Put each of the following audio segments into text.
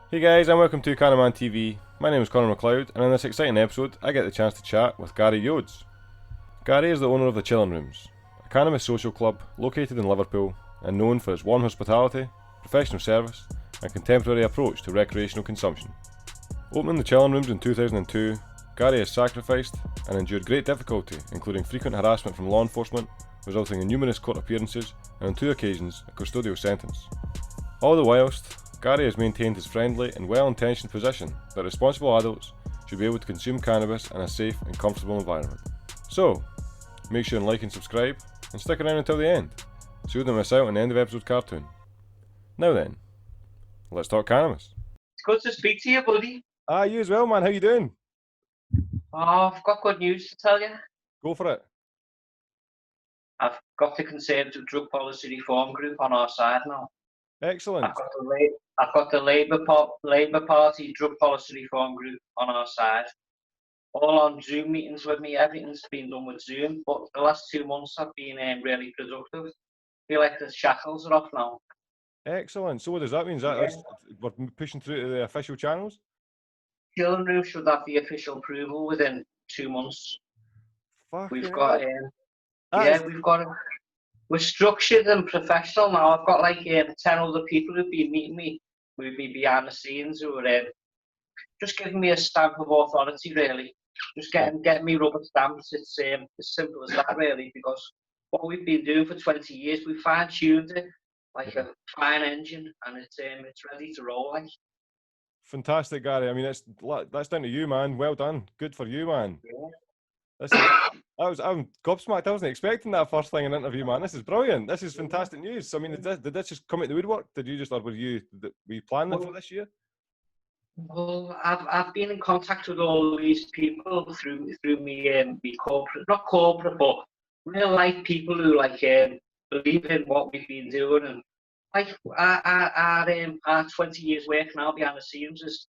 Hey guys, and welcome to CANNAMAntv. My name is Connor McLeod, and in this exciting episode, I get the chance to chat with Gary Youds. Gary is the owner of the Chillin Rooms, a cannabis social club located in Liverpool and known for its warm hospitality, professional service, and contemporary approach to recreational consumption. Opening the Chillin Rooms in 2002, Gary has sacrificed and endured great difficulty, including frequent harassment from law enforcement, resulting in numerous court appearances and on 2 occasions a custodial sentence. All the whilst, Gary has maintained his friendly and well-intentioned position that responsible adults should be able to consume cannabis in a safe and comfortable environment. So, make sure and like and subscribe, and stick around until the end, so you don't miss out on the end of episode cartoon. Now then, let's talk cannabis. It's good to speak to you, buddy. You as well, man. How you doing? Oh, I've got good news to tell you. Go for it. I've got the Conservative Drug Policy Reform Group on our side now. Excellent. I've got the Labour Party Drug Policy Reform Group on our side. All on Zoom meetings with me. Everything's been done with Zoom, but the last 2 months have been really productive. I feel like the shackles are off now. Excellent. So what does that mean? Is that we're pushing through to the official channels? Chillin Rooms should have the official approval within 2 months. We've got, we're structured and professional now. I've got like 10 other people who've been meeting me with me behind the scenes who are just giving me a stamp of authority, really. Just getting me rubber stamps. It's as simple as that, really, because what we've been doing for 20 years, we fine-tuned it like a fine engine, and it's ready to roll. Like. Fantastic, Gary. I mean, that's down to you, man. Well done. Good for you, man. Yeah. I'm gobsmacked. I wasn't expecting that first thing in an interview, man. This is brilliant. This is fantastic news. So, I mean, did this just come out the woodwork? Did you just, or were you planning it for this year? Well, I've been in contact with all these people through me corporate, not corporate, but real life people who like believe in what we've been doing, and like our 20 years work now behind the scenes it's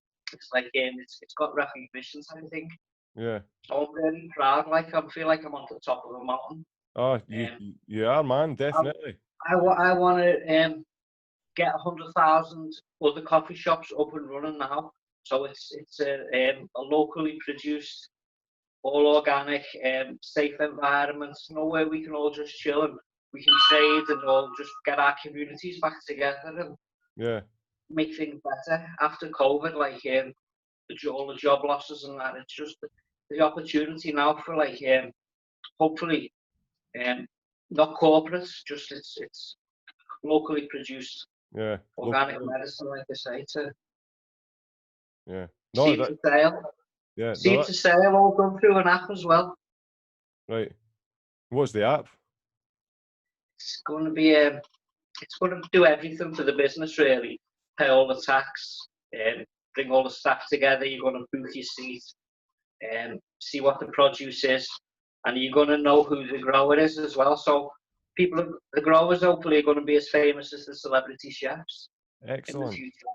got recognitions, I think. Yeah. So I'm really proud. Like I feel like I'm on the top of a mountain. Oh, you are, man. Definitely. I want to get 100,000 other coffee shops up and running now. So it's a locally produced, all organic, safe environment. Where we can all just chill and we can trade and all just get our communities back together and make things better after COVID. Like all the job losses and that. It's just the opportunity now for like hopefully not corporates, just it's locally produced. Yeah. Organic medicine, like I say, to no, seed to sale. Yeah. Seed to sale, all done through an app as well. Right. What's the app? It's going to be it's going to do everything for the business, really. Pay all the tax, bring all the staff together. You're going to booth your seat, see what the produce is, and you're going to know who the grower is as well. So the growers hopefully are going to be as famous as the celebrity chefs. Excellent. In the future.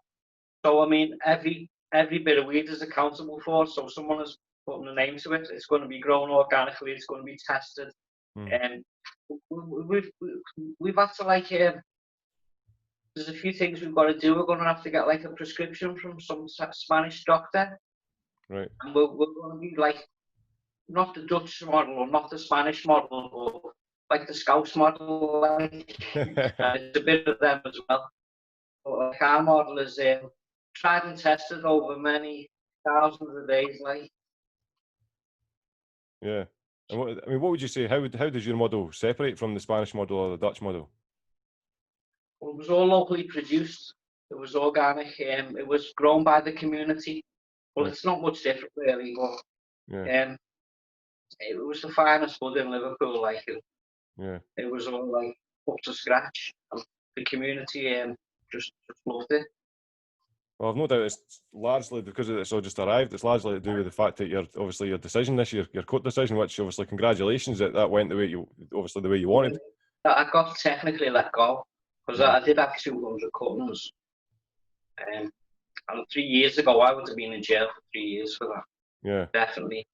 So I mean, every bit of weed is accountable for. So someone is putting a name to it. It's going to be grown organically. It's going to be tested. And we've had to like there's a few things we've got to do. We're going to have to get like a prescription from some Spanish doctor. Right. And we're going to be like not the Dutch model or not the Spanish model, but like the Scouse model. Like, it's a bit of them as well. But like our model is tried and tested over many thousands of days. Like. Yeah. And what would you say? How does your model separate from the Spanish model or the Dutch model? Well, it was all locally produced. It was organic. It was grown by the community. Well, it's not much different really, but it was the finest bud in Liverpool. Like it was all like up to scratch. And the community just loved it. Well, I've no doubt it's largely because it's all just arrived. It's largely to do with the fact that your decision this year, your court decision, which obviously congratulations that went the way you wanted. I got technically let go because I did have 200 cuttings, and 3 years ago I would have been in jail for 3 years for that. Yeah, definitely.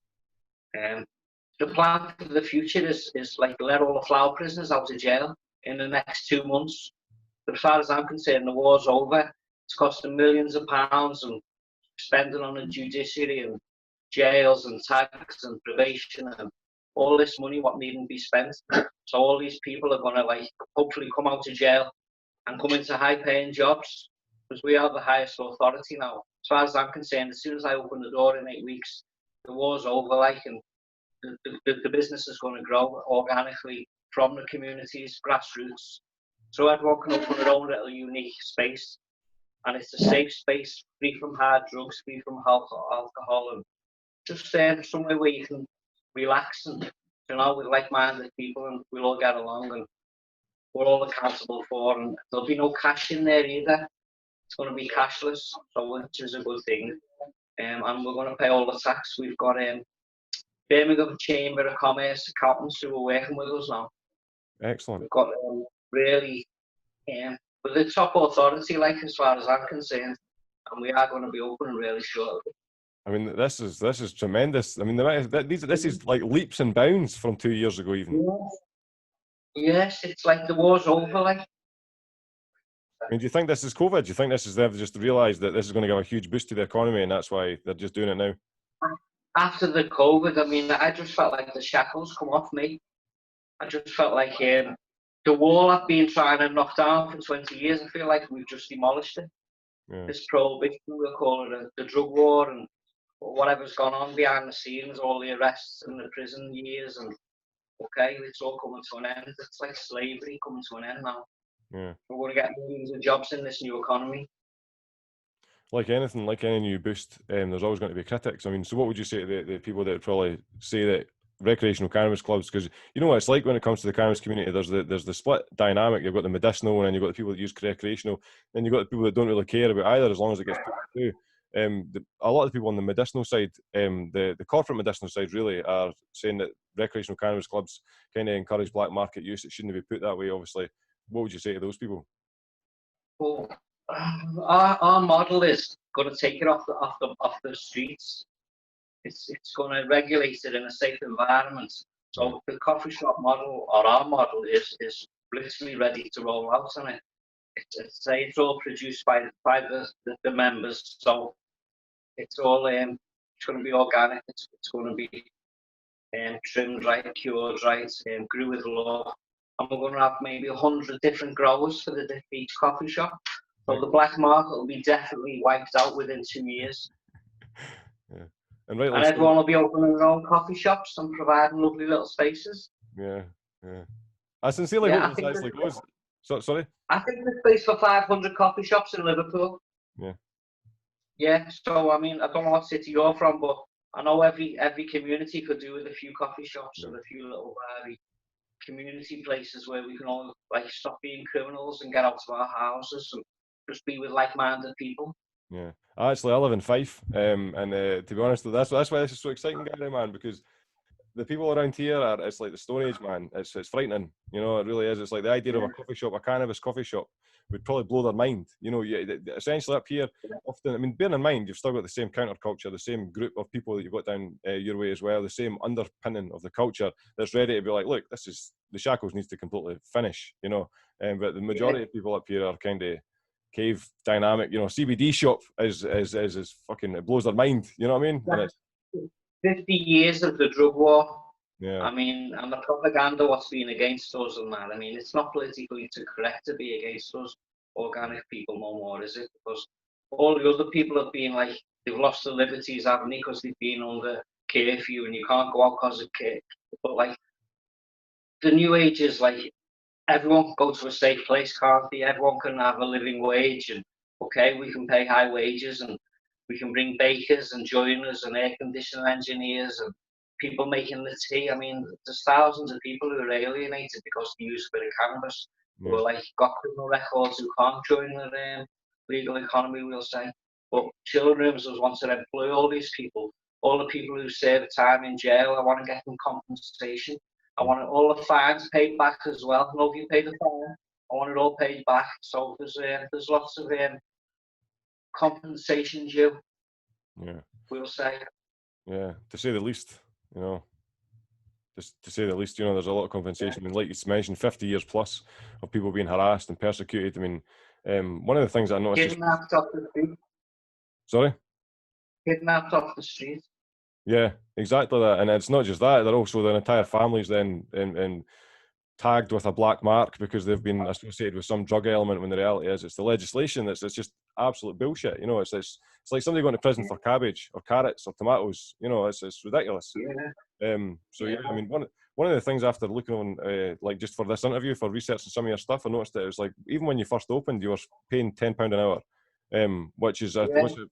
The plan for the future is like let all the flower prisoners out of jail in the next 2 months. But as far as I'm concerned, the war's over. it's costing millions of pounds and spending on the judiciary and jails and tax and probation and all this money what needn't be spent. So all these people are gonna like hopefully come out of jail and come into high-paying jobs because we are the highest authority now. As far as I'm concerned, as soon as I open the door in 8 weeks, the war's over, like, and the business is going to grow organically from the communities, grassroots. So everyone can open their own little unique space, and it's a safe space, free from hard drugs, free from alcohol, and just somewhere where you can relax and, you know, with like-minded people, and we'll all get along, and we're all accountable for, and there'll be no cash in there either. It's going to be cashless, so which is a good thing. And we're going to pay all the tax. We've got Birmingham Chamber of Commerce accountants who are working with us now. Excellent. We've got really, with the top authority, like, as far as I'm concerned, and we are going to be open really shortly. I mean, this is tremendous. I mean, this is like leaps and bounds from 2 years ago, even. Yes, it's like the war's over, like. I mean, do you think this is COVID? Do you think this is they've just realised that this is going to give a huge boost to the economy, and that's why they're just doing it now? After the COVID, I mean, I just felt like the shackles come off me. I just felt like the wall I've been trying to knock down for 20 years, I feel like we've just demolished it. Yeah. This prohibition, we'll call it the drug war, and whatever's gone on behind the scenes, all the arrests and the prison years, and okay, it's all coming to an end. It's like slavery coming to an end now. Yeah. We're going to get millions of jobs in this new economy. Like anything, like any new boost, there's always going to be critics. I mean, so what would you say to the people that would probably say that recreational cannabis clubs, because you know what it's like when it comes to the cannabis community, there's the split dynamic. You've got the medicinal, and then you've got the people that use recreational, then you've got the people that don't really care about either as long as it gets put through. A lot of the people on the medicinal side, the corporate medicinal side really are saying that recreational cannabis clubs kind of encourage black market use. It shouldn't be put that way, obviously. What would you say to those people? Well, our model is going to take it off the streets. It's going to regulate it in a safe environment. So the coffee shop model, or our model, is literally ready to roll out on it. It's all produced by the members, so it's all it's going to be organic. It's going to be trimmed right, cured right, grew with love. And we're going to have maybe 100 different growers for each coffee shop. So the black market will be definitely wiped out within 2 years. Yeah. And everyone will be opening their own coffee shops and providing lovely little spaces. Yeah, yeah. I sincerely hope this actually goes. Sorry? I think there's space for 500 coffee shops in Liverpool. Yeah. Yeah, so I mean, I don't know what city you're from, but I know every community could do with a few coffee shops and a few little community places where we can all like stop being criminals and get out of our houses and just be with like-minded people. Yeah, I live in Fife, and to be honest, that's why this is so exciting, Gary, man, because the people around here it's like the Stone Age, man. It's frightening, you know. It really is. It's like the idea of a coffee shop, a cannabis coffee shop, would probably blow their mind. You know, essentially up here, often, I mean, bearing in mind, you've still got the same counterculture, the same group of people that you've got down your way as well, the same underpinning of the culture that's ready to be like, look, the shackles needs to completely finish, you know. But the majority of people up here are kind of cave dynamic, you know. CBD shop is fucking, it blows their mind, you know what I mean? And it's 50 years of the drug war. Yeah. I mean, and the propaganda what's been against us and that. I mean, it's not politically correct to be against us organic people no more, is it? Because all the other people have been like, they've lost their liberties, haven't they? Because they've been under curfew and you can't go out because of curfew. But like, the new age is like, everyone can go to a safe place, can't they? Everyone can have a living wage, and okay, we can pay high wages, and we can bring bakers and joiners and air conditioner engineers and people making the tea. I mean, there's thousands of people who are alienated because they use a bit of cannabis, who are like got criminal records, who can't join the legal economy, we'll say. But Chillin Rooms was wants to employ all these people, all the people who serve time in jail. I want to get them compensation. I want all the fines paid back as well. No, if you pay the fine, I want it all paid back. So there's lots of compensation due. Yeah, we'll say. Yeah, to say the least, you know. Just to say the least, you know, there's a lot of compensation. I mean, like you mentioned, 50 years plus of people being harassed and persecuted. I mean, One of the things that I noticed. Kidnapped off the street. Sorry. Kidnapped off the street. Yeah, exactly that. And it's not just that; they're also their entire families then and tagged with a black mark because they've been associated with some drug element. When the reality is, it's the legislation that's it's just absolute bullshit. You know, it's like somebody going to prison for cabbage or carrots or tomatoes. You know, it's ridiculous. Yeah. So yeah, I mean, one of the things after looking on like just for this interview for researching some of your stuff, I noticed that it was like even when you first opened, you were paying £10 an hour. Which is a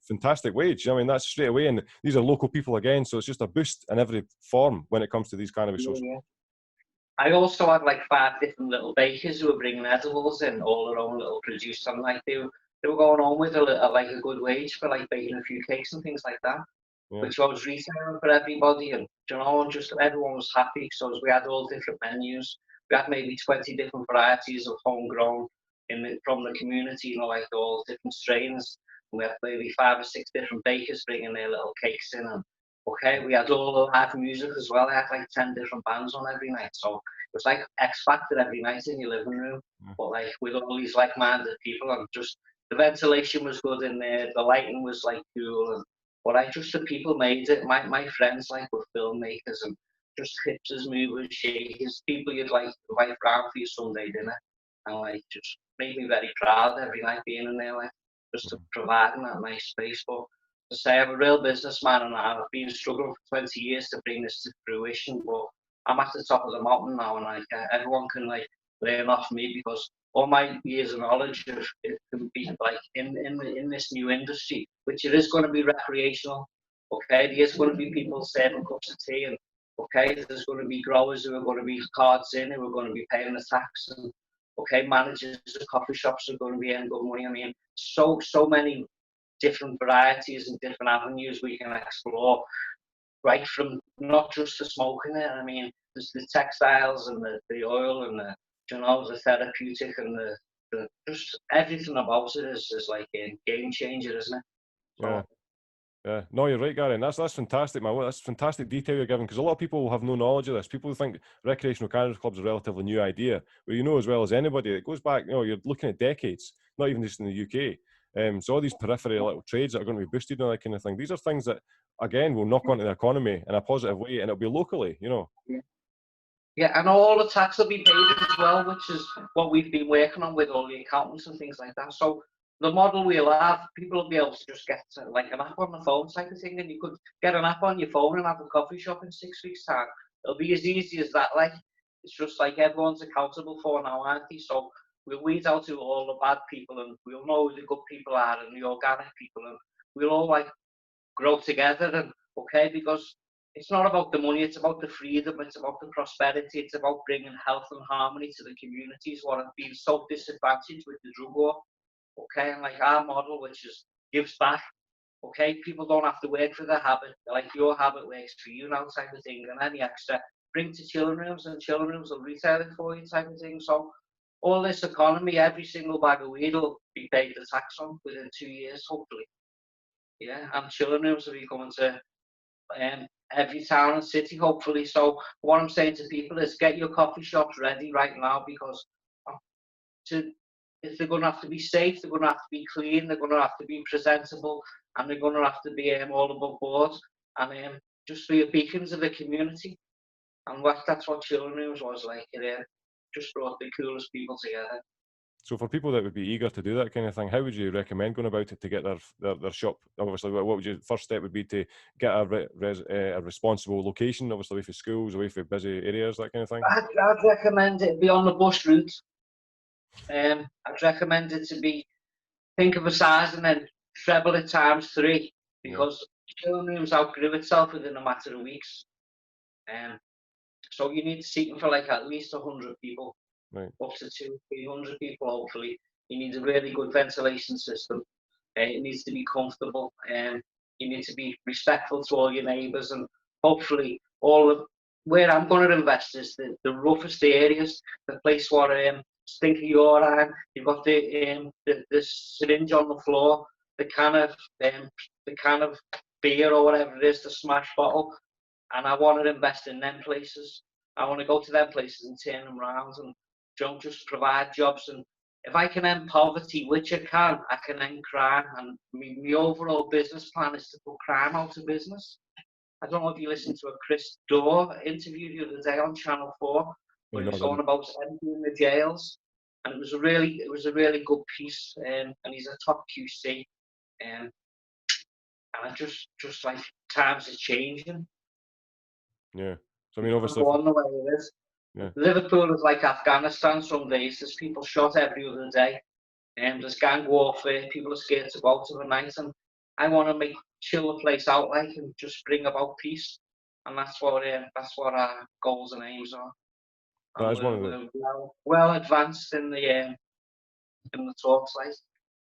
fantastic wage. I mean, that's straight away, and these are local people again, so it's just a boost in every form when it comes to these cannabis social. I also had like 5 different little bakers who were bringing edibles in, all their own little produce, and like they were going on with like a good wage for like baking a few cakes and things like that, which I was retailing for everybody, and you know, just everyone was happy. So we had all different menus. We had maybe 20 different varieties of homegrown from the community, you know, like all different strains. And we had maybe 5 or 6 different bakers bringing their little cakes in, and we had all the live music as well. I had like 10 different bands on every night, so it was like X Factor every night in your living room, but like with all these like-minded people, and just the ventilation was good in there, the lighting was like cool, and the people made it. My friends like were filmmakers and just hipsters, movers, shakers, people you'd like invite round for your Sunday dinner, and like just made me very proud every night being in there, like just to providing that nice space. But to say I'm a real businessman and I've been struggling for 20 years to bring this to fruition, but I'm at the top of the mountain now, and like everyone can like learn off me because all my years of knowledge it can be like in this new industry, which it is going to be recreational. There's going to be people serving cups of tea, and there's going to be growers who are going to be cards in, who are going to be paying the tax, and managers of coffee shops are going to be earning good money. I mean, so many different varieties and different avenues we can explore, right from not just the smoking it. I mean, there's the textiles and the oil and the therapeutic and the just everything about it is like a game changer, isn't it? So, yeah. No, you're right, Gary, and that's fantastic, man. That's fantastic detail you're giving, because a lot of people have no knowledge of this. People think recreational cannabis clubs are a relatively new idea, but you know as well as anybody, it goes back, you're looking at decades, not even just in the UK. So all these periphery little trades that are going to be boosted and that kind of thing, these are things that, again, will knock onto the economy in a positive way, and it'll be locally, Yeah, and all the tax will be paid as well, which is what we've been working on with all the accountants and things like that. So the model we'll have, people will be able to just get like an app on the phone type of thing, and you could get an app on your phone and have a coffee shop in 6 weeks' time. It'll be as easy as that. Like, it's just like everyone's accountable for now, aren't they? So we'll weed out all the bad people, and we'll know who the good people are and the organic people, and we'll all like grow together. And because it's not about the money, it's about the freedom, it's about the prosperity, it's about bringing health and harmony to the communities what have been so disadvantaged with the drug war. And like our model, which is gives back. People don't have to work for their habit, like your habit works for you now type of thing, and any extra bring to Chillin Rooms, and Chillin Rooms will retail it for you type of thing. So all this economy, every single bag of weed will be paid the tax on within 2 years, hopefully. Yeah, and Chillin Rooms will be coming to every town and city, hopefully. So what I'm saying to people is get your coffee shops ready right now, because if they're going to have to be safe, they're going to have to be clean, they're going to have to be presentable, and they're going to have to be all above board, and just be beacons of the community. And that's what Chillin Rooms was like. It just brought the coolest people together. So for people that would be eager to do that kind of thing, how would you recommend going about it to get their shop? Obviously, what would your first step would be to get a responsible location, obviously away from schools, away from busy areas, that kind of thing? I'd recommend it be on the bus route. I'd recommend it to be, think of a size and then treble it times 3, because Chillin Rooms outgrew itself within a matter of weeks. So you need seating for like at least 100 people. Right. Up to 200-300 people, hopefully. You need a really good ventilation system. It needs to be comfortable, and you need to be respectful to all your neighbours, and hopefully where I'm going to invest is the roughest areas, the place where stink of urine, you've got the syringe on the floor, the can of beer or whatever it is, the smash bottle, and I want to invest in them places. I want to go to them places and turn them around, and don't just provide jobs and if I can end poverty, which I can end crime. And my overall business plan is to put crime out of business. I don't know if you listened to a Chris Dorr interview the other day on Channel 4, where he was talking about emptying the jails, and it was a really good piece. And he's a top QC, and I just like times are changing. Yeah. So I mean, obviously, go on the way it is. Yeah. Liverpool is like Afghanistan some days. There's people shot every other day, and there's gang warfare. People are scared to go out of the night, and I want to chill the place out like and just bring about peace. And that's what our goals and aims are. That is one of we're well advanced in the talks. Like,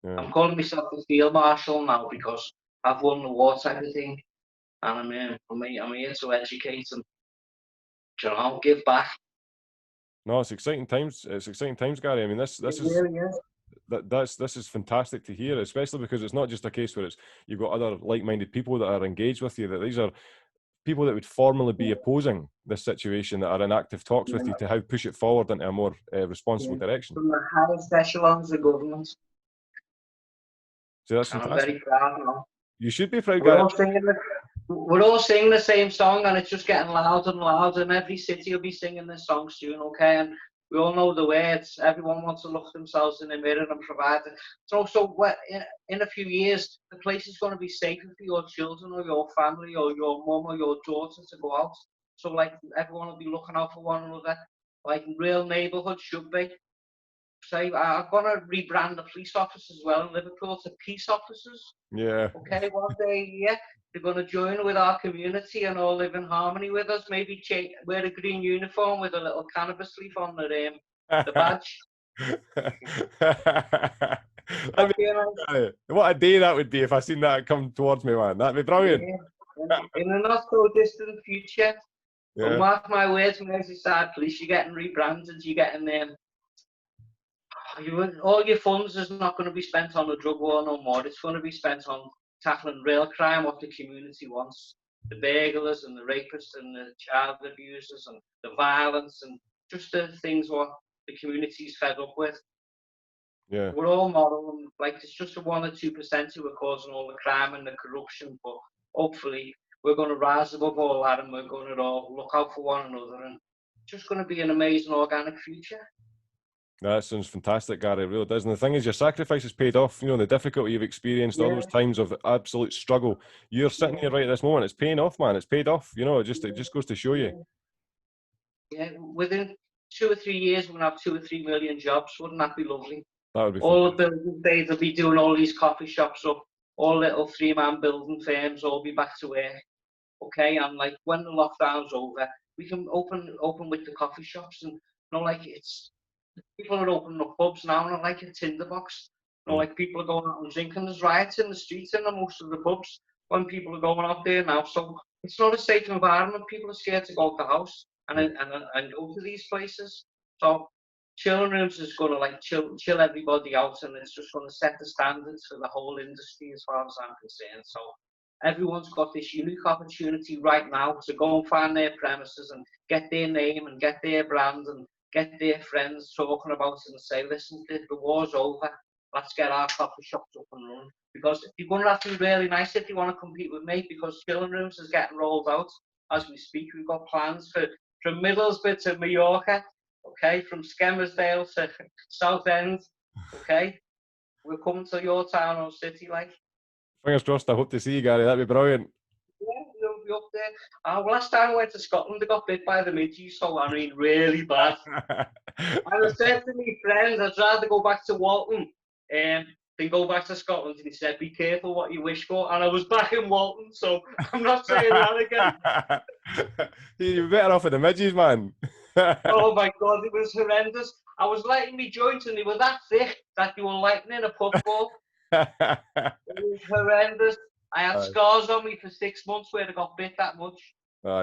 Yeah. I'm calling myself the field marshal now because I've won the war type of thing, and I'm here to educate and give back. No, it's exciting times. It's exciting times, Gary. I mean, this is really is. This is fantastic to hear, especially because it's not just a case where you've got other like-minded people that are engaged with you. That these are people that would formally be opposing this situation, that are in active talks with you to how push it forward into a more responsible direction. From the highest echelons of government. So that's fantastic. I'm very proud now. You should be proud, Gary. We're all singing the same song, and it's just getting louder and louder, and every city will be singing this song soon, okay? And we all know the words. Everyone wants to look themselves in the mirror and provide it. So in a few years, the place is going to be safer for your children or your family or your mum or your daughter to go out. So, like, everyone will be looking out for one another, like real neighbourhood should be. So I'm going to rebrand the police officers as well in Liverpool to peace officers. Yeah. Okay, one day, yeah. They're going to join with our community and all live in harmony with us. Maybe wear a green uniform with a little cannabis leaf on the badge. What a day that would be if I seen that come towards me, man. That'd be brilliant. Yeah. In a not so distant future. Yeah. But mark my words, Merseyside Police, you're getting rebranded, you're getting all your funds is not going to be spent on the drug war no more. It's going to be spent on tackling real crime, what the community wants. The burglars and the rapists and the child abusers and the violence and just the things what the community's fed up with. Yeah. We're all moral, and like it's just the 1 or 2% who are causing all the crime and the corruption, but hopefully we're going to rise above all that and we're going to all look out for one another, and it's just going to be an amazing organic future. That sounds fantastic, Gary. It really does. And the thing is, your sacrifice has paid off. You know, the difficulty you've experienced, all those times of absolute struggle. You're sitting here right at this moment. It's paying off, man. It's paid off. You know, it just goes to show you. Yeah, within 2 or 3 years, we're going to have 2 or 3 million jobs. Wouldn't that be lovely? That would be all fantastic. The building trades will be doing all these coffee shops up. All little 3-man building firms all be back to work. Okay, and like when the lockdown's over, we can open with the coffee shops, and like it's. People are opening up pubs now, and like a tinderbox. Like people are going out and drinking. There's riots in the streets in most of the pubs when people are going out there now. So it's not a safe environment. People are scared to go out the house and go to these places. So Chillin Rooms is going to like chill everybody out, and it's just going to set the standards for the whole industry as far as I'm concerned. So everyone's got this unique opportunity right now to go and find their premises and get their name and get their brand and get their friends talking about it and say, listen, the war's over. Let's get our coffee shops up and running. Because you're going to have to be really nice if you want to compete with me, because Chillin Rooms is getting rolled out as we speak. We've got plans from Middlesbrough to Mallorca, okay, from Skelmersdale to Southend, okay. We're coming to your town or city, like. Fingers crossed, I hope to see you, Gary. That'd be brilliant. Yeah, you'll be up there. Last time I went to Scotland, I got bit by the midges, so I mean, really bad. I was saying to my friends, I'd rather go back to Walton than go back to Scotland. And he said, be careful what you wish for. And I was back in Walton, so I'm not saying that again. You're better off with the midges, man. Oh my God, it was horrendous. I was lighting my joints and they were that thick that you were lighting in a puffball. It was horrendous. I had scars on me for 6 months where I got bit that much.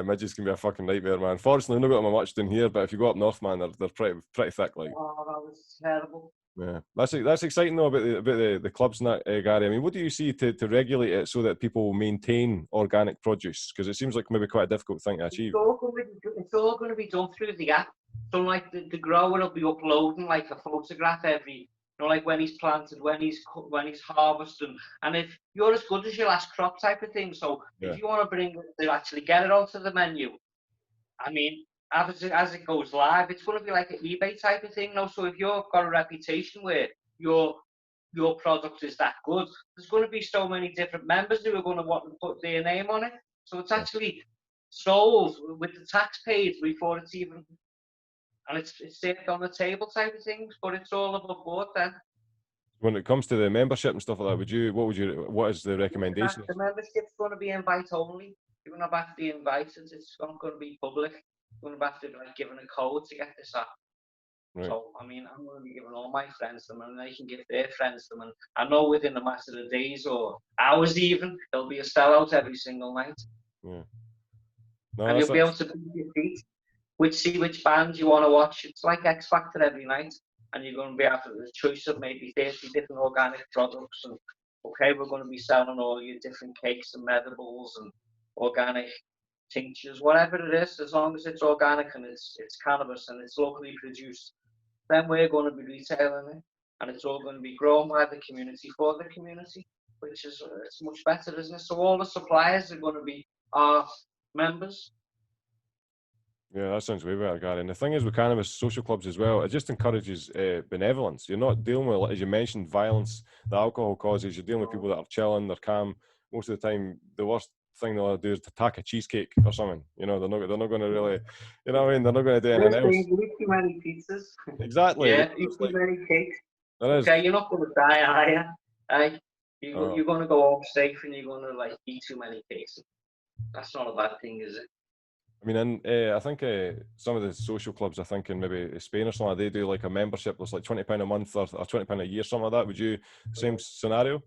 Midges can be a fucking nightmare, man. Fortunately, I've not got them much down here, but if you go up north, man, they're pretty thick, like. Oh, that was terrible. Yeah, that's exciting though about the clubs and that, Gary. I mean, what do you see to regulate it so that people maintain organic produce? Because it seems like maybe quite a difficult thing to achieve. It's all going to be done through the app. So like the grower will be uploading like a photograph every You know, like when he's planted, when he's harvesting, and if you're as good as your last crop type of thing. So Yeah. if you want to bring it to actually get it onto the menu, I mean, as it goes live, it's going to be like an eBay type of thing now. So if you've got a reputation where your product is that good, there's going to be so many different members who are going to want to put their name on it. So it's actually sold with the tax paid before it's even, and it's served on the table type of things. But it's all above board then. When it comes to the membership and stuff like that, what is the recommendation? The membership's going to be invite only. You're going to have to be invited. It's not going to be public. You're going to have to be like given a code to get this app. Right. So, I mean, I'm going to be giving all my friends them, and they can give their friends them. And I know within a matter of days or hours even, there'll be a sellout every single night. Yeah. No, And you'll be able to pick your feet, see which band you want to watch. It's like X Factor every night. And you're going to be after the choice of maybe 30 different organic products. And, okay, we're going to be selling all your different cakes and edibles and organic tinctures, whatever it is, as long as it's organic and it's cannabis and it's locally produced. Then we're going to be retailing it, and it's all going to be grown by the community for the community, which is it's much better, isn't it? So all the suppliers are going to be our members. Yeah, that sounds way better, Gary. And the thing is with cannabis social clubs as well, it just encourages benevolence. You're not dealing with, as you mentioned, violence that alcohol causes. You're dealing with people that are chilling, they're calm. Most of the time, the worst thing they'll do is to tack a cheesecake or something. You know, they're not going to really, you know what I mean? They're not going to do anything else. You eat too many pizzas. Exactly. Yeah, eat too many cakes. There is. Okay, you're not going to die, are you? You're going to go home safe, and you're going to like eat too many cakes. That's not a bad thing, is it? I mean, and I think some of the social clubs, I think in maybe Spain or something, they do like a membership that's like £20 a month or £20 a year, something like that. Would you, same scenario?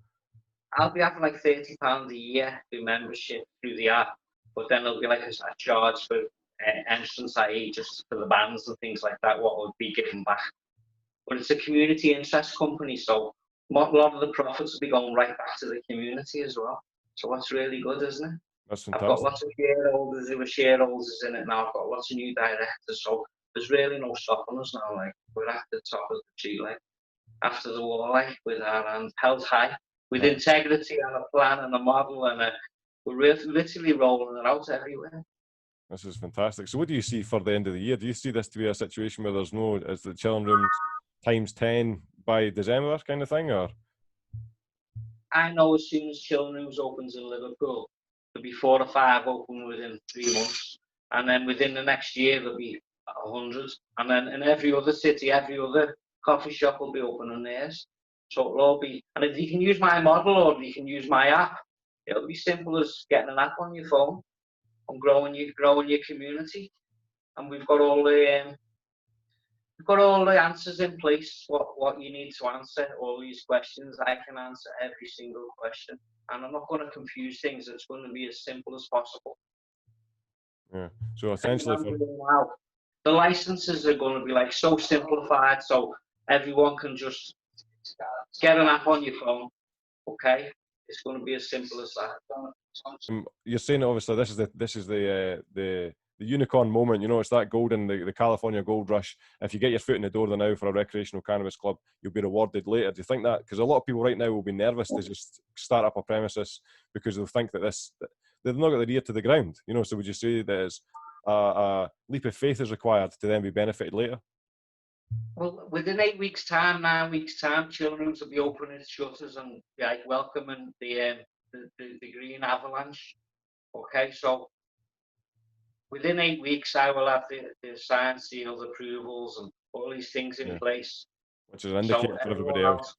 I'll be having like £30 a year through membership through the app, but then it'll be like a charge for entrance, i.e. just for the bands and things like that, what would be given back. But it's a community interest company, so a lot of the profits will be going right back to the community as well. So that's really good, isn't it? That's I've fantastic. got lots of shareholders who are shareholders in it now. I've got lots of new directors, so there's really no stopping us now. Like, we're at the top of the tree, like after the war, like with our hands held high, with integrity and a plan and a model, and we're literally rolling it out everywhere. This is fantastic. So what do you see for the end of the year? Do you see this to be a situation where there's no, as the Chillin Rooms times 10 by December kind of thing, or? I know as soon as Chillin Rooms opens in Liverpool, there'll be 4 or 5 open within 3 months, and then within the next year there'll be 100, and then in every other city, every other coffee shop will be opening theirs. So it'll all be, and if you can use my model or you can use my app, it'll be simple as getting an app on your phone and growing your community. And we've got all the answers in place. What you need to answer all these questions, I can answer every single question, and I'm not going to confuse things. It's going to be as simple as possible. Yeah. So essentially, the licenses are going to be like so simplified, so everyone can just get an app on your phone. Okay, it's going to be as simple as that. You're saying obviously this is the unicorn moment. You know, it's that golden, the California gold rush. If you get your foot in the door now for a recreational cannabis club, you'll be rewarded later. Do you think that? Because a lot of people right now will be nervous to just start up a premises because they'll think that they've not got their ear to the ground. You know, so would you say that it's a leap of faith is required to then be benefited later? Well, within 8 weeks' time, 9 weeks' time, Chillin Rooms will be opening its shutters and like welcoming the green avalanche. Okay, so within 8 weeks, I will have the signed seals, approvals, and all these things in place. Which is an indicator for everybody else.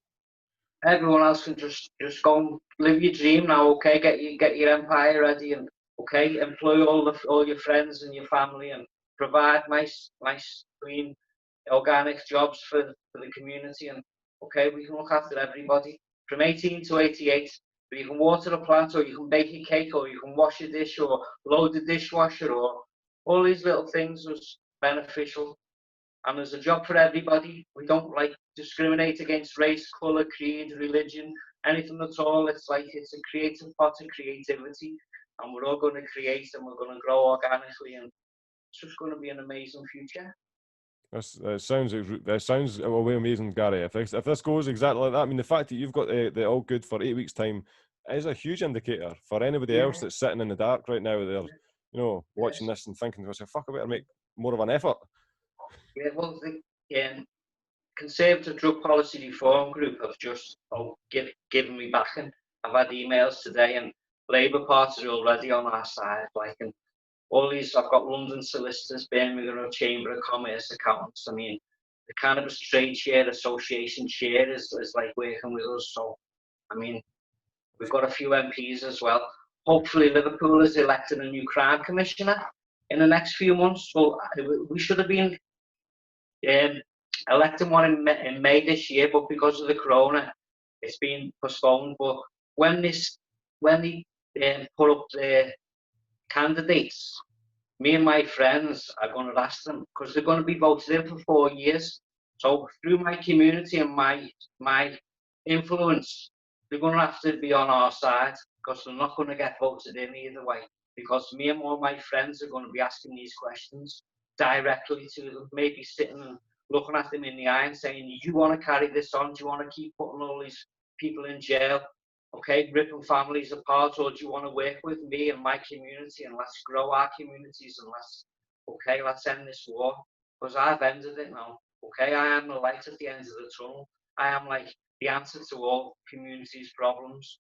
Everyone else can just go and live your dream now. Okay, get your empire ready, and okay, employ all your friends and your family, and provide nice, clean, organic jobs for the community. And okay, we can look after everybody from 18 to 88. But you can water a plant, or you can bake a cake, or you can wash a dish, or load the dishwasher, or all these little things was beneficial. And there's a job for everybody. We don't like discriminate against race, colour, creed, religion, anything at all. It's like it's a creative pot of creativity, and we're all going to create, and we're going to grow organically, and it's just going to be an amazing future. That sounds way amazing, Gary. If this goes exactly like that, I mean, the fact that you've got the all good for 8 weeks' time is a huge indicator for anybody else that's sitting in the dark right now. They're, watching this and thinking to themselves, "Fuck, I better make more of an effort." Yeah, well, the Conservative Drug Policy Reform Group have just given me backing. I've had emails today, and Labour Party are already on our side. Like, and all these, I've got London solicitors, Birmingham Chamber of Commerce accountants. I mean, the Cannabis Trade Share Association chair is like working with us. So, I mean, we've got a few MPs as well. Hopefully, Liverpool is elected a new crime commissioner in the next few months. So we should have been electing one in May this year, but because of the corona, it's been postponed. But when they put up the candidates, me and my friends are going to ask them, because they're going to be voted in for 4 years. So through my community and my influence, they're going to have to be on our side, because they're not going to get voted in either way. Because me and all my friends are going to be asking these questions directly to them, maybe sitting and looking at them in the eye and saying, "You want to carry this on? Do you want to keep putting all these people in jail? Okay, ripping families apart, or do you want to work with me and my community, and let's grow our communities, and let's end this war?" Because I've ended it now. Okay, I am the light at the end of the tunnel. I am like the answer to all communities' problems.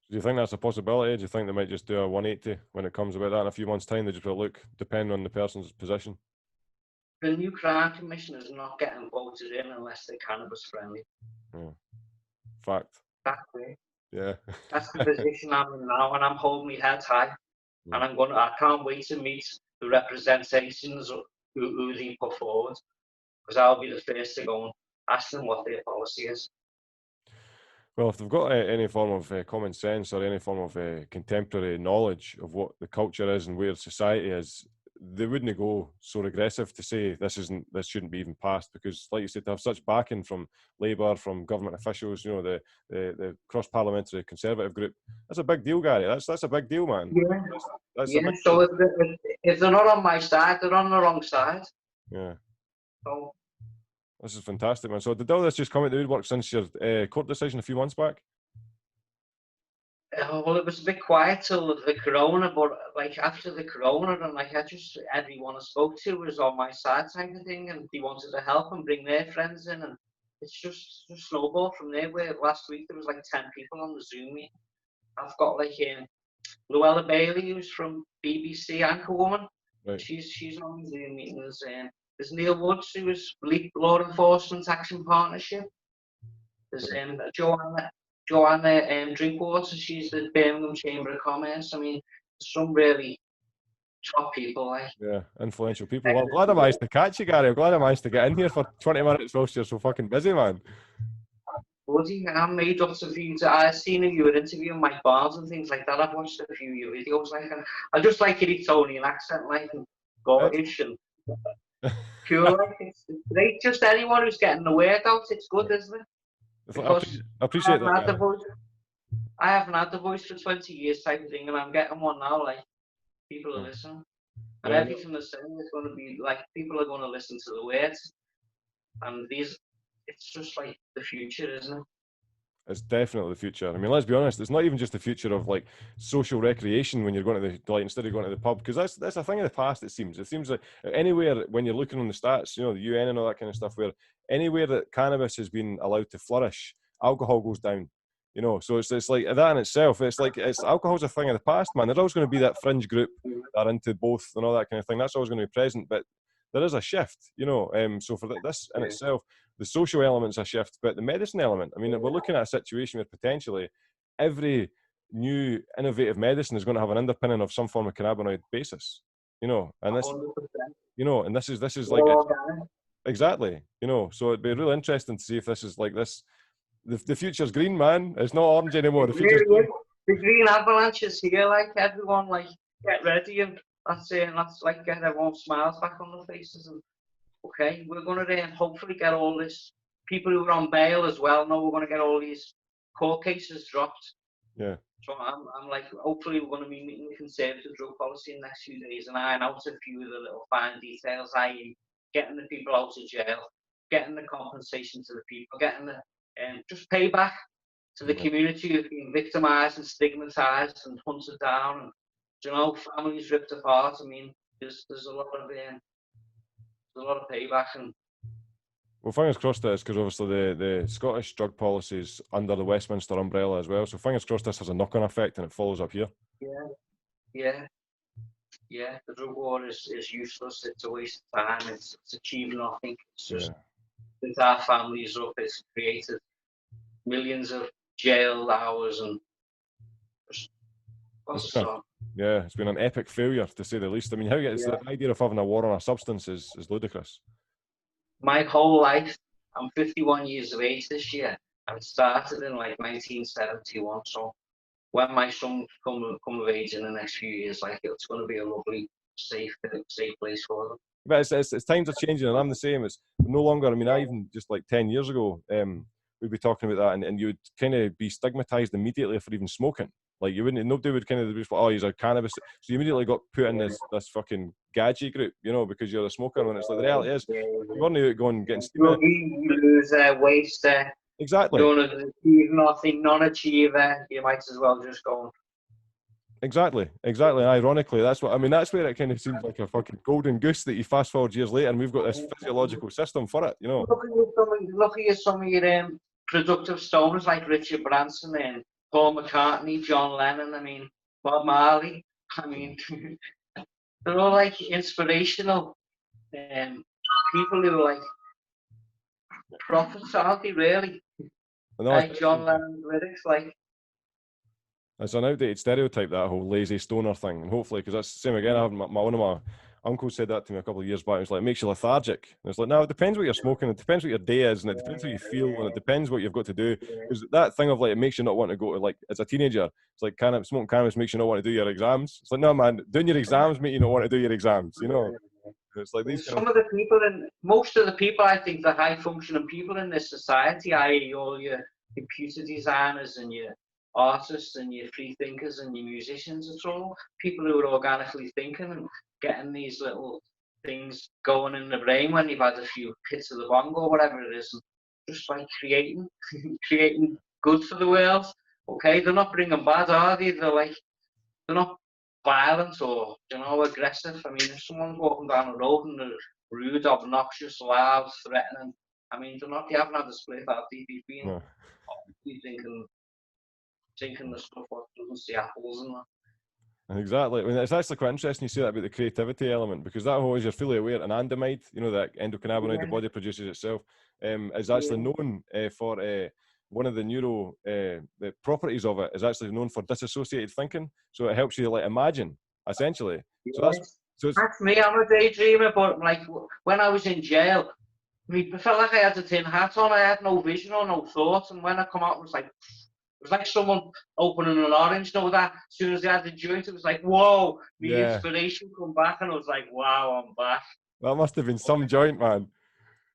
Do you think that's a possibility? Do you think they might just do a 180 when it comes about that in a few months' time? They just will look, depending on the person's position. The new crime commission is not getting voted in unless they're cannabis friendly. Yeah. Fact. That's it. Yeah. That's the position I'm in now, and I'm holding my head high. And I can't wait to meet the representations who they put forward, because I'll be the first to go and ask them what their policy is. Well, if they've got any form of common sense or any form of contemporary knowledge of what the culture is and where society is, they wouldn't go so aggressive to say this shouldn't be even passed, because, like you said, to have such backing from Labour, from government officials, the cross-parliamentary Conservative group, that's a big deal, Gary. That's a big deal, man. Yeah. That's yeah. So if they're not on my side, they're on the wrong side. Yeah. So this is fantastic, man. So did all this just come out the woodwork since your court decision a few months back? well, it was a bit quiet till the corona, but like after the corona, and like everyone I spoke to was on my side type of thing, and they wanted to help and bring their friends in, and it's just snowballed from there. Where last week there was like 10 people on the Zoom meeting. I've got like Luella Bailey, who's from BBC Anchorwoman. Right. She's on the Zoom meeting. There's Neil Woods, who was Law Enforcement Action Partnership. There's Joanna Drinkwater, she's the Birmingham Chamber of Commerce. I mean, some really top people. Like, yeah, influential people. Well, I'm glad I managed to catch you, Gary. I'm glad I managed to get in here for 20 minutes whilst you're so fucking busy, man. Bloody, I'm made up to views. I've seen you were interviewing Mike Barnes and things like that. I've watched a few of your videos. Like, I just like your Etonian accent, like, and Scottish and cool. Like, it's great. Just anyone who's getting the word out, it's good, isn't it? Because I appreciate that. I haven't had the voice for 20 years type of thing, and I'm getting one now. Like, people are listening, and everything they're saying is going to be like, people are going to listen to the words, and it's just like the future, isn't it? It's definitely the future. I mean, let's be honest, it's not even just the future of like social recreation when you're going to the, like, instead of going to the pub, because that's a thing of the past. It seems like anywhere, when you're looking on the stats, the UN and all that kind of stuff, where anywhere that cannabis has been allowed to flourish, alcohol goes down. So it's like that in itself. It's alcohol's a thing of the past, man. There's always going to be that fringe group that are into both and all that kind of thing. That's always going to be present, but there is a shift, so for this in itself, the social element's a shift, but the medicine element, I mean, we're looking at a situation where potentially every new innovative medicine is going to have an underpinning of some form of cannabinoid basis, and this, 100%. And this is like, exactly, so it'd be really interesting to see if this is like this, the future's green, man. It's not orange anymore. The future's green. The green avalanche is here, like, everyone, like, get ready, and that's like, get everyone's smiles back on their faces, and okay, we're going to hopefully get all this, people who are on bail as well, we're going to get all these court cases dropped. Yeah. So I'm like, hopefully we're going to be meeting the Conservative drug policy in the next few days and iron out a few of the little fine details, i.e. getting the people out of jail, getting the compensation to the people, getting the just payback to the community who've been victimised and stigmatised and hunted down, and you know, families ripped apart. I mean, there's a lot of payback, and Well, fingers crossed this, because obviously the Scottish drug policy is under the Westminster umbrella as well. So fingers crossed this has a knock-on effect and it follows up here. Yeah. The drug war is useless. It's a waste of time. It's achieved nothing. It's just since our families up, it's created millions of jail hours and just it's been an epic failure, to say the least. I mean, the idea of having a war on a substance is ludicrous. My whole life, I'm 51 years of age this year, and it started in like 1971. So when my son come of age in the next few years, like, it's going to be a lovely, safe place for them. But it's times are changing, and I'm the same. It's no longer. I mean, I even just like 10 years ago, we'd be talking about that, and you would kind of be stigmatized immediately for even smoking. Like, nobody would kind of be, oh, he's a cannabis. So you immediately got put in this fucking gadget group, you know, because you're a smoker. And it's like, the reality is, you weren't out going getting steaming. You lose waste. Exactly. Achieve nothing, non-achiever. You might as well just go. Exactly. Ironically, that's what I mean. That's where it kind of seems like a fucking golden goose that you fast forward years later, and we've got this physiological system for it, you know. Look at some of your productive stoners like Richard Branson and Paul McCartney, John Lennon. I mean, Bob Marley. I mean, they're all like inspirational people who are like prophets, aren't they? Really, like John Lennon's lyrics, like. It's an outdated stereotype, that whole lazy stoner thing, and hopefully, because that's the same again. I have one of my uncles said that to me a couple of years back. It was like, it makes you lethargic. And it's like, no, it depends what you're smoking, it depends what your day is, and it depends how you feel, and it depends what you've got to do. Because that thing of like, it makes you not want to go to, like, as a teenager, it's like smoking cannabis makes you not want to do your exams. It's like, no, man, doing your exams make you not want to do your exams, you know. It's like these most of the people, I think, the high functioning people in this society, i.e. all your computer designers and your artists and your free thinkers and your musicians, it's all people who are organically thinking and getting these little things going in the brain when you've had a few hits of the bong or whatever it is, and just like creating good for the world. Okay, they're not bringing bad, are they? They're not violent or, you know, aggressive. I mean, if someone's walking down the road and they're rude, obnoxious, loud, threatening, I mean, they haven't had a split out. They've been obviously thinking the stuff what doesn't see apples and that. Exactly. I mean, it's actually quite interesting you say that about the creativity element, because that whole, as you're fully aware, anandamide, you know, that endocannabinoid the body produces itself, is actually known for one of the the properties of it is actually known for disassociated thinking. So it helps you like imagine, essentially. Yes. So that's me. I'm a daydreamer, but like when I was in jail, I felt like I had a tin hat on. I had no vision or no thoughts, and when I come out, it was like someone opening an orange. You know that? As soon as they had the joint, it was like, whoa, the inspiration come back, and I was like, wow, I'm back. That must have been some joint, man.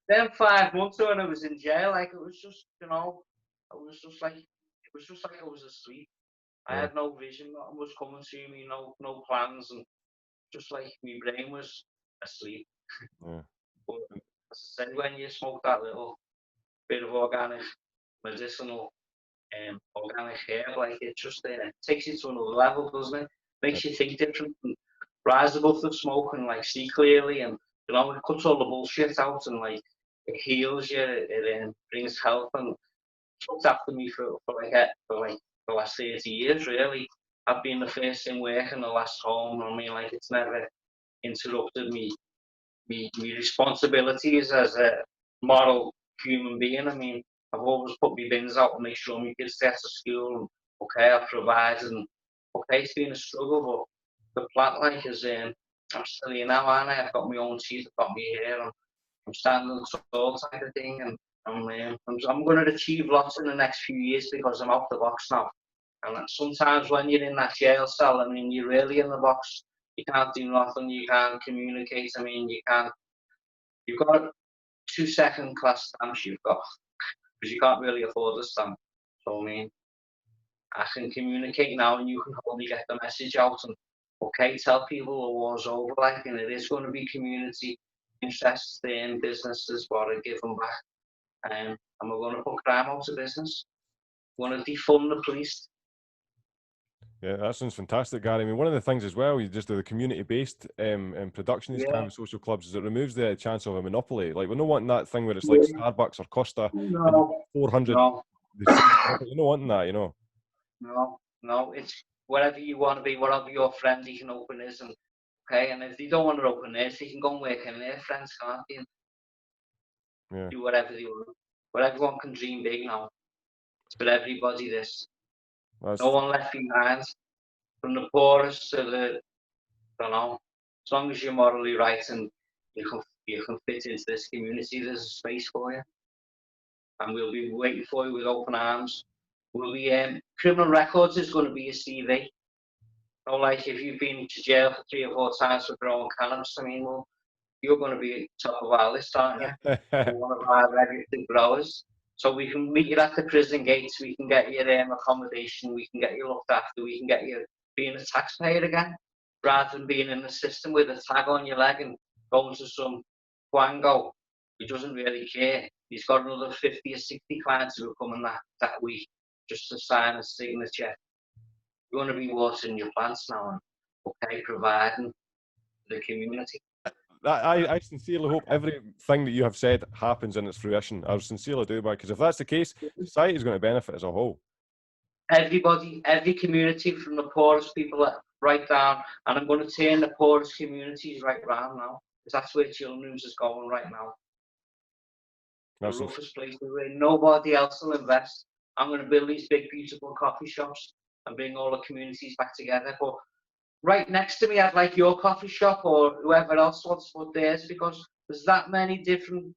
Then 5 months ago, when I was in jail, like, it was just, you know, it was just like I was asleep. I had no vision, nothing was coming to me, no plans, and just like my brain was asleep. But as I said, when you smoke that little bit of organic, medicinal, organic herb, like, it just takes you to another level, doesn't it? Makes you think different, and rise above the smoke, and like see clearly, and you know, it cuts all the bullshit out, and like it heals you, it brings health, and it's looked after me for the last 30 years, really. I've been the first in work and the last home. I mean, like, it's never interrupted me responsibilities as a moral human being. I mean, I've always put my bins out and make sure my kids get to school. Okay, I've provided, and okay, it's been a struggle, but the plant like is I'm still here now, and I've got my own teeth, I've got my hair, and I'm standing tall type of thing, and I'm going to achieve lots in the next few years because I'm out the box now. And sometimes when you're in that jail cell, I mean, you're really in the box. You can't do nothing. You can't communicate. I mean, you've got 2 second-class stamps you've got, because you can't really afford a stamp. So, I mean, I can communicate now, and you can only get the message out, and okay, tell people the war's over, like, and it is going to be community. interest in businesses, what are giving back, and we're going to put crime out of business. We're going to defund the police. Yeah, that sounds fantastic, Gary. I mean, one of the things as well, you just do the community-based production of these cannabis social clubs, is it removes the chance of a monopoly. Like, we're not wanting that thing where it's like Starbucks or Costa and you've got 400 the same product. You're not wanting that, you know. No, it's wherever you want to be, whatever your friendly can open is, and okay, and if they don't want to open theirs, they can go and work in their friends, can't they? And do whatever they want. But everyone can dream big now. It's for everybody, this. No one left behind. From the poorest to the, I don't know, as long as you're morally right and you can fit into this community, there's a space for you. And we'll be waiting for you with open arms. We'll be, criminal records is going to be a CV. Not like if you've been to jail for 3 or 4 times for growing cannabis, I mean, well, you're going to be top of our list, aren't you? You're one of our registered growers. So we can meet you at the prison gates, we can get you accommodation, we can get you looked after, we can get you being a taxpayer again, rather than being in the system with a tag on your leg and going to some Quango who doesn't really care. He's got another 50 or 60 clients who are coming that week just to sign a signature. You want to be watering your plants now and, okay, providing for the community. I sincerely hope everything that you have said happens in its fruition. I sincerely do, because if that's the case, society is going to benefit as a whole. Everybody, every community, from the poorest people right down, and I'm going to turn the poorest communities right round now, because that's where Chillin Rooms is going right now. The roughest places where nobody else will invest. I'm going to build these big, beautiful coffee shops and bring all the communities back together. But right next to me, I'd like your coffee shop or whoever else wants to put theirs, because there's that many different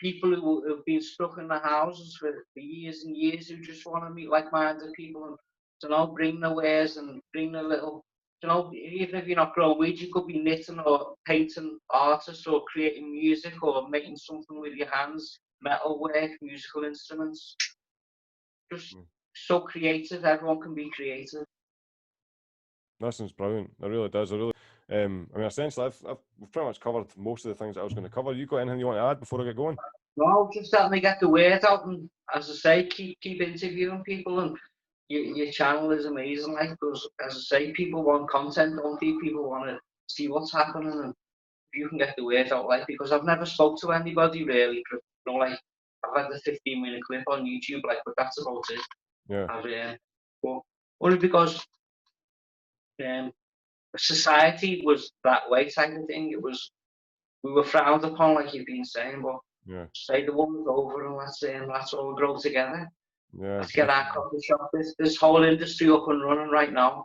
people who have been stuck in the houses for years and years who just want to meet like-minded people and, you know, bring their wares and bring their little, you know, even if you're not growing weed, you could be knitting or painting artists or creating music or making something with your hands, metal work, musical instruments. Just so creative, everyone can be creative. That sounds brilliant. It really does. I mean, essentially, we've pretty much covered most of the things that I was going to cover. You got anything you want to add before I get going? No, just help me get the word out, and as I say, keep interviewing people, and your channel is amazing. Like, because as I say, people want content, don't they? People want to see what's happening, and if you can get the word out, like, because I've never spoke to anybody really. You know, like, I've had the 15-minute clip on YouTube, like, but that's about it. Yeah. But only because society was that way type of thing. We were frowned upon, like you've been saying, but say the one's over and let's all grow together. Let's get our coffee shop, this whole industry up and running right now.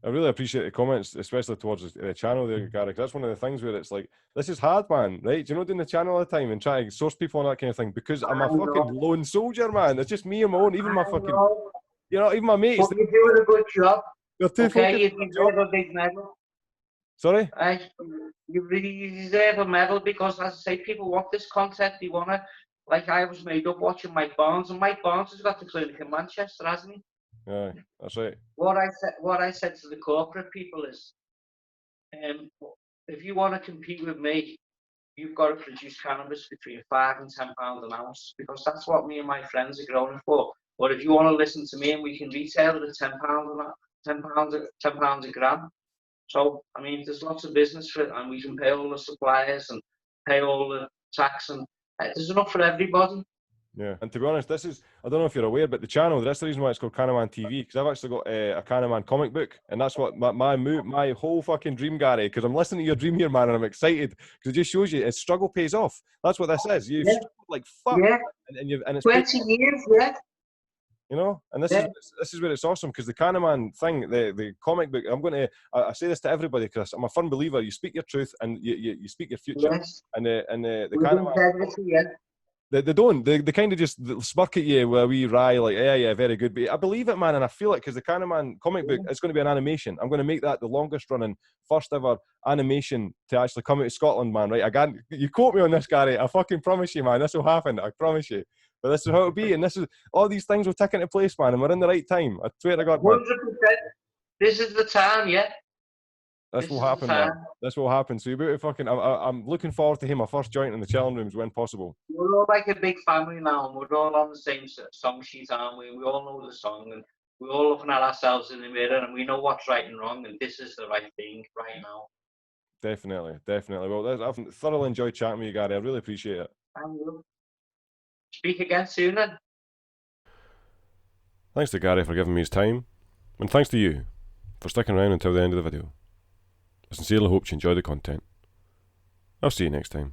I really appreciate the comments, especially towards the channel there, Gary, because that's one of the things where it's like, this is hard, man, right? Do you know, doing the channel all the time and trying to source people and that kind of thing, because I'm a fucking lone soldier, man. It's just me on my own, even my fucking, you know, even my mates. But you're doing a good job. You're too okay, you deserve a big medal. Sorry? You really deserve a medal, because, as I say, people want this content. They want to, like, I was made up watching Mike Barnes, and Mike Barnes has got the clinic in Manchester, hasn't he? Yeah, that's right. What I said to the corporate people is, if you want to compete with me, you've got to produce cannabis between £5 and £10 an ounce, because that's what me and my friends are growing for. But if you want to listen to me, and we can retail it at £10 a gram. So, I mean, there's lots of business for it, and we can pay all the suppliers and pay all the tax, and there's enough for everybody. Yeah, and to be honest, this is, I don't know if you're aware, but the channel, that's the reason why it's called CANNAMAntv, because I've actually got a CANNAMAN comic book, and that's what my whole fucking dream, Gary, because I'm listening to your dream here, man, and I'm excited, because it just shows you, struggle pays off. That's what this is. You've struggled like fuck, and it's 20 years, you know, and this is where it's awesome, because the CANNAMAN thing, the comic book, I say this to everybody, because I'm a firm believer, you speak your truth and you speak your future. And the CANNAMAN, they kind of just smirk at you with a wee wry, like, yeah, very good. But I believe it, man, and I feel it, because the CANNAMAN comic book is going to be an animation. I'm going to make that the longest running, first ever animation to actually come out of Scotland, man, right? You quote me on this, Gary. I fucking promise you, man, this will happen. I promise you. But this is how it'll be, and all these things will tick into place, man, and we're in the right time. I swear to God, man. 100%. This is the time, yeah. This will happen, man. This will happen. So you're about to fucking. I'm looking forward to hear my first joint in the Chillin Rooms when possible. We're all like a big family now, and we're all on the same song sheet, aren't we? We all know the song, and we're all looking at ourselves in the mirror, and we know what's right and wrong, and this is the right thing right now. Definitely, definitely. Well, I've thoroughly enjoyed chatting with you, Gary. I really appreciate it. Thank you. Speak again soon, then. Thanks to Gary for giving me his time, and thanks to you for sticking around until the end of the video. I sincerely hope you enjoy the content. I'll see you next time.